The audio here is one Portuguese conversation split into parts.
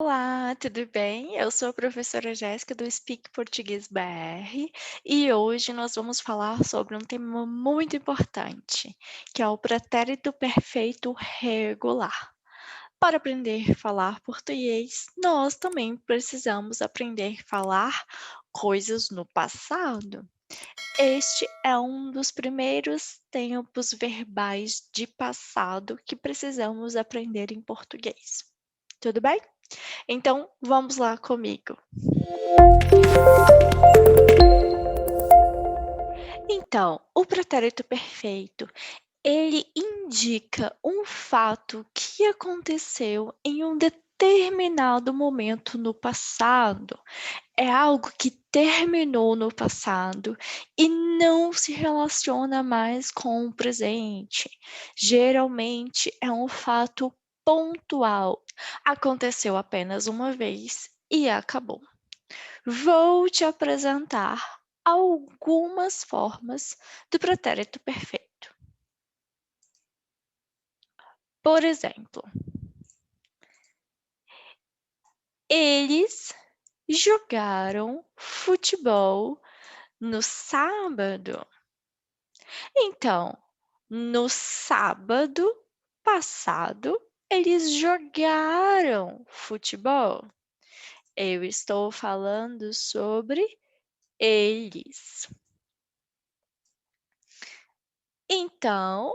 Olá, tudo bem? Eu sou a professora Jéssica do Speak Português BR e hoje nós vamos falar sobre um tema muito importante, que é o pretérito perfeito regular. Para aprender a falar português, nós também precisamos aprender a falar coisas no passado. Este é um dos primeiros tempos verbais de passado que precisamos aprender em português. Tudo bem? Então, vamos lá comigo. Então, o pretérito perfeito, ele indica um fato que aconteceu em um determinado momento no passado. É algo que terminou no passado e não se relaciona mais com o presente. Geralmente é um fato pontual. Aconteceu apenas uma vez e acabou. Vou te apresentar algumas formas do pretérito perfeito. Por exemplo, eles jogaram futebol no sábado. Então, no sábado passado, eles jogaram futebol. Eu estou falando sobre eles. Então,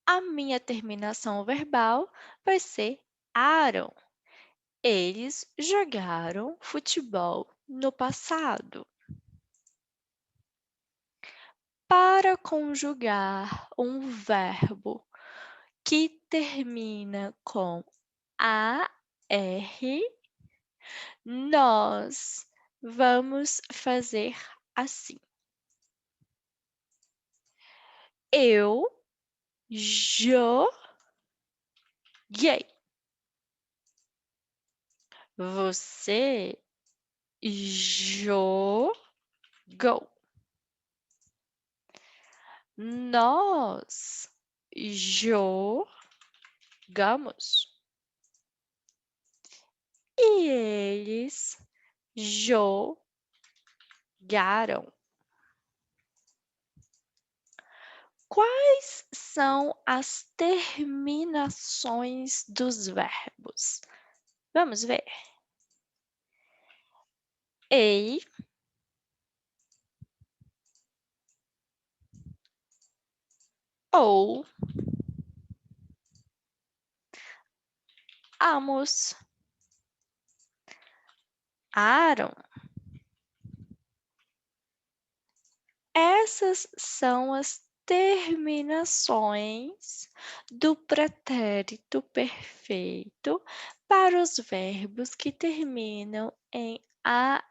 a minha terminação verbal vai ser aram. Eles jogaram futebol no passado. Para conjugar um verbo que termina com AR, nós vamos fazer assim. Eu joguei. Você jogou. Nós jogamos. E eles jogaram. Quais são as terminações dos verbos? Vamos ver. Ei, ou, amos, aram. Essas são as terminações do pretérito perfeito para os verbos que terminam em AR.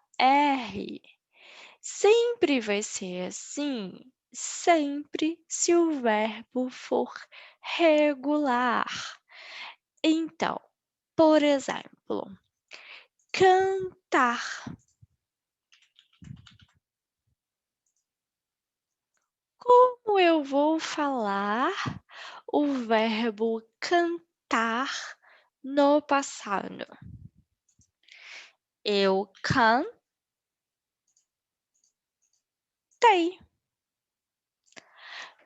Sempre vai ser assim, sempre se o verbo for regular. Então, por exemplo, cantar. Como eu vou falar o verbo cantar no passado? Eu cantei.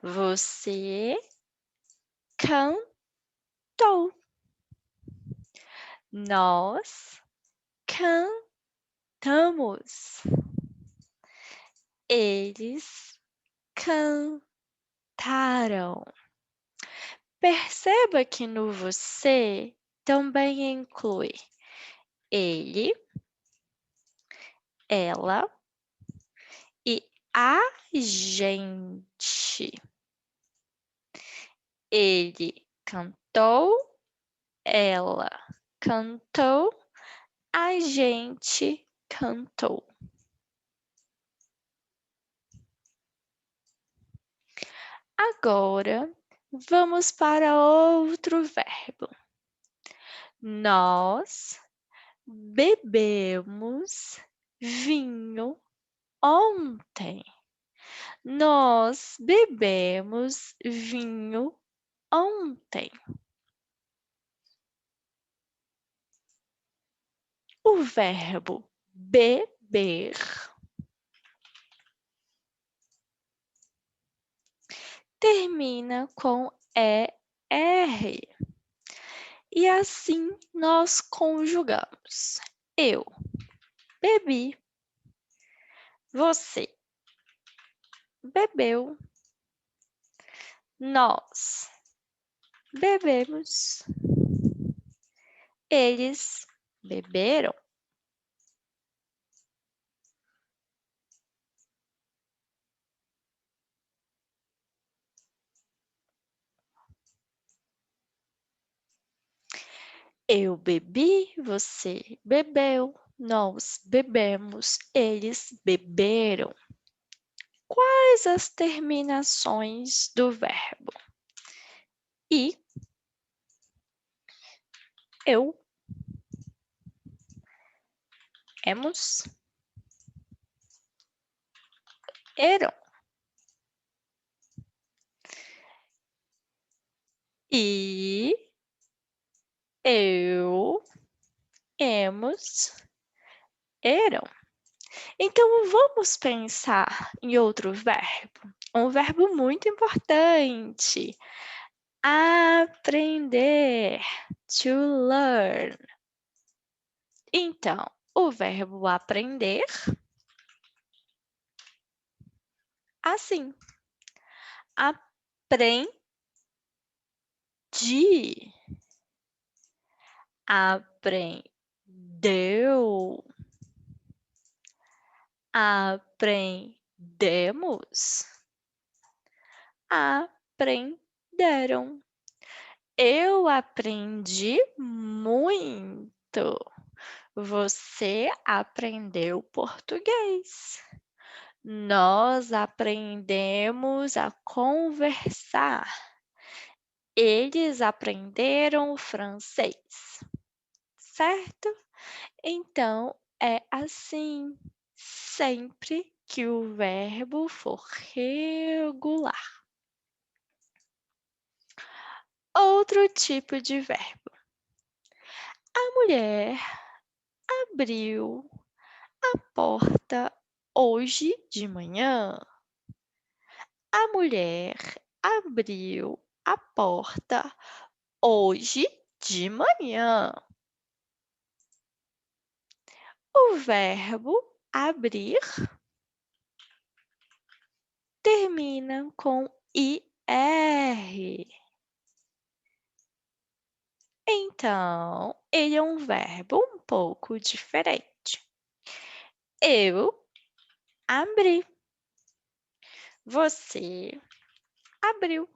Você cantou. Nós cantamos. Eles cantaram. Perceba que no você também inclui ele, ela e a gente. Ele cantou, ela cantou, a gente cantou. Agora, vamos para outro verbo. Nós bebemos vinho ontem. Nós bebemos vinho ontem. O verbo beber termina com ER. E assim nós conjugamos. Eu bebi, você bebeu, nós bebemos, eles beberam. Eu bebi, você bebeu, nós bebemos, eles beberam. Quais as terminações do verbo? E, eu, emos, eram. E, eu, emos, eram. Então, vamos pensar em outro verbo. Um verbo muito importante. Aprender. To learn. Então, o verbo aprender, assim. Aprendi. Aprendeu. Aprendemos. Aprenderam. Eu aprendi muito. Você aprendeu português. Nós aprendemos a conversar. Eles aprenderam francês. Certo? Então, é assim, sempre que o verbo for regular. Outro tipo de verbo. A mulher abriu a porta hoje de manhã. A mulher abriu a porta hoje de manhã. O verbo abrir termina com IR. Então, ele é um verbo um pouco diferente. Eu abri. Você abriu.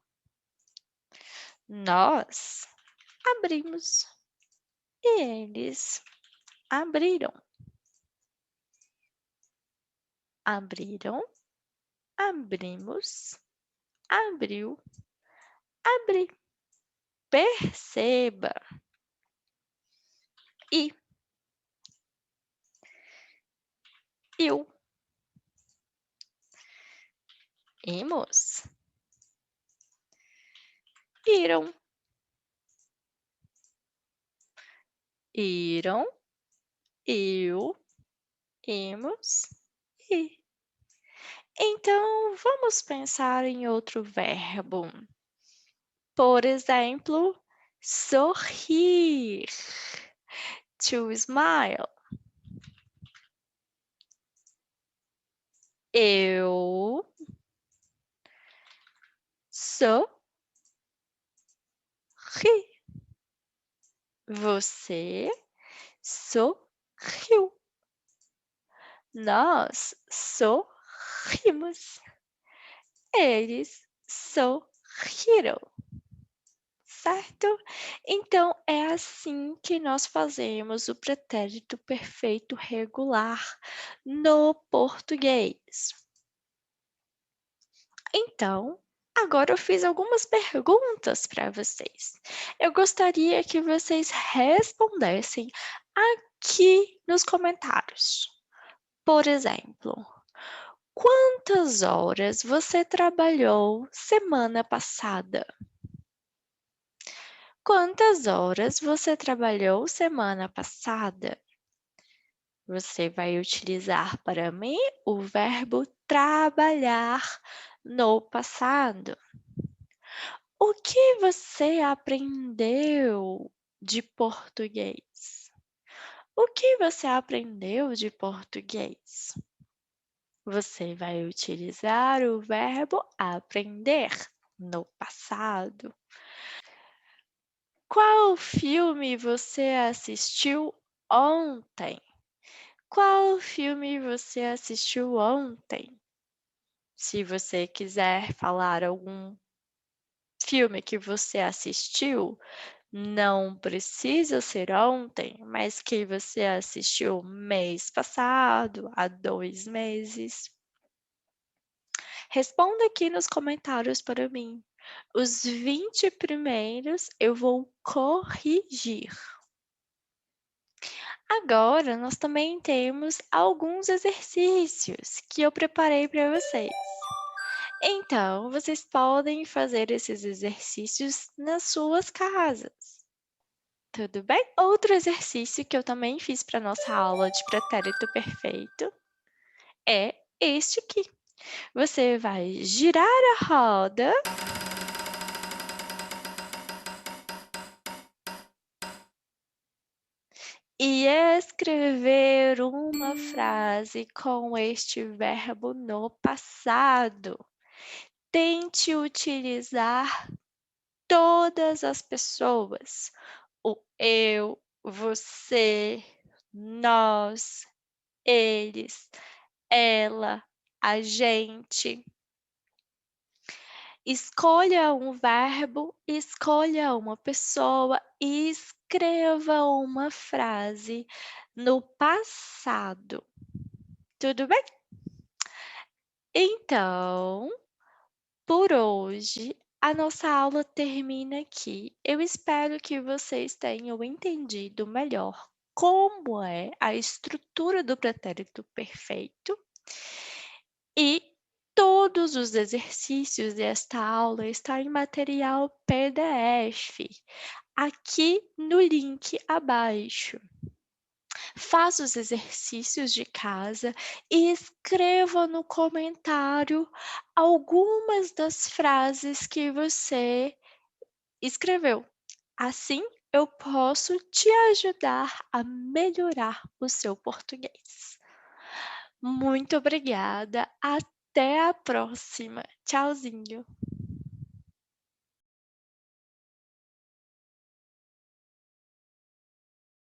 Nós abrimos. E eles abriram. Abriram. Abrimos. Abriu. Abri. Perceba. E. Eu. Imos. Iram. Iram. Eu. Imos. E. Então, vamos pensar em outro verbo. Por exemplo, sorrir. To smile. Eu sorri. Você sorriu. Nós sorrimos. Eles sorriram. Certo? Então, é assim que nós fazemos o pretérito perfeito regular no português. Então, agora eu fiz algumas perguntas para vocês. Eu gostaria que vocês respondessem aqui nos comentários. Por exemplo, quantas horas você trabalhou semana passada? Quantas horas você trabalhou semana passada? Você vai utilizar para mim o verbo trabalhar no passado. O que você aprendeu de português? O que você aprendeu de português? Você vai utilizar o verbo aprender no passado. Qual filme você assistiu ontem? Qual filme você assistiu ontem? Se você quiser falar algum filme que você assistiu, não precisa ser ontem, mas que você assistiu mês passado, há 2 meses. Responda aqui nos comentários para mim. Os 20 primeiros eu vou corrigir. Agora, nós também temos alguns exercícios que eu preparei para vocês. Então, vocês podem fazer esses exercícios nas suas casas. Tudo bem? Outro exercício que eu também fiz para nossa aula de pretérito perfeito é este aqui. Você vai girar a roda e escrever uma frase com este verbo no passado. Tente utilizar todas as pessoas. O eu, você, nós, eles, ela, a gente. Escolha um verbo, escolha uma pessoa e escreva uma frase no passado. Tudo bem? Então, por hoje, a nossa aula termina aqui. Eu espero que vocês tenham entendido melhor como é a estrutura do pretérito perfeito e todos os exercícios desta aula estão em material PDF, aqui no link abaixo. Faça os exercícios de casa e escreva no comentário algumas das frases que você escreveu. Assim, eu posso te ajudar a melhorar o seu português. Muito obrigada. Até a próxima. Tchauzinho.